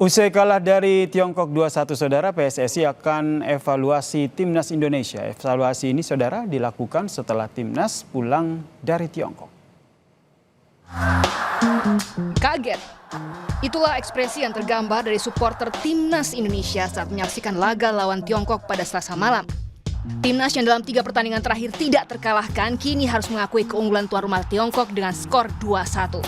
Usai kalah dari Tiongkok 2-1 saudara, PSSI akan evaluasi Timnas Indonesia. Evaluasi ini saudara dilakukan setelah Timnas pulang dari Tiongkok. Kaget. Itulah ekspresi yang tergambar dari supporter Timnas Indonesia saat menyaksikan laga lawan Tiongkok pada Selasa malam. Timnas yang dalam 3 pertandingan terakhir tidak terkalahkan kini harus mengakui keunggulan tuan rumah Tiongkok dengan skor 2-1.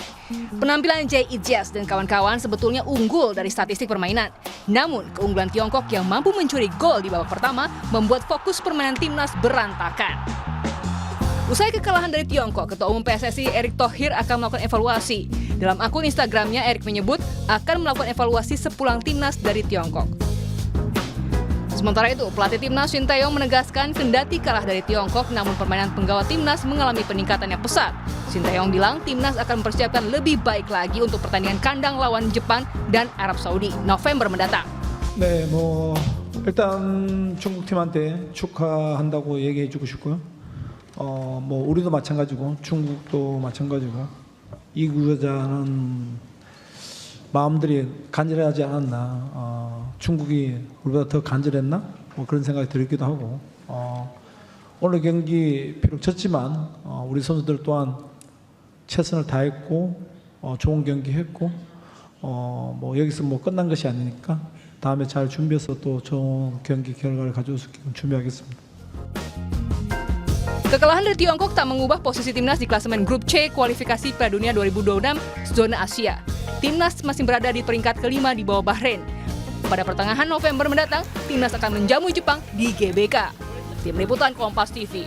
Penampilan Jay Ijaz dan kawan-kawan sebetulnya unggul dari statistik permainan. Namun keunggulan Tiongkok yang mampu mencuri gol di babak pertama membuat fokus permainan Timnas berantakan. Usai kekalahan dari Tiongkok, Ketua Umum PSSI Erick Thohir akan melakukan evaluasi. Dalam akun Instagramnya, Erick menyebut akan melakukan evaluasi sepulang Timnas dari Tiongkok. Sementara itu, pelatih Timnas Shin Tae-yong menegaskan kendati kalah dari Tiongkok, namun permainan penggawa Timnas mengalami peningkatan yang pesat. Shin Tae-yong bilang Timnas akan mempersiapkan lebih baik lagi untuk pertandingan kandang lawan Jepang dan Arab Saudi November mendatang. 네, 일단 중국팀한테 축하한다고 얘기해주고 싶고요. 우리도 마찬가지고 중국도 마찬가지고 이 구자는 마음들이 간절하지 않았나. 중국이 우리보다 더 간절했나? 그런 생각이 들기도 하고. 오늘 경기 비록 졌지만 우리 선수들 또한 최선을 다했고 좋은 경기 했고 여기서 끝난 것이 아니니까 다음에 잘 준비해서 또 좋은 경기 결과를 가져올 수 있게끔 준비하겠습니다. Kekalahan dari Tiongkok tak mengubah posisi Timnas di klasemen Grup C kualifikasi Piala Dunia 2026 zona Asia. Timnas masih berada di peringkat kelima di bawah Bahrain. Pada pertengahan November mendatang, Timnas akan menjamu Jepang di GBK. Tim Liputan Kompas TV.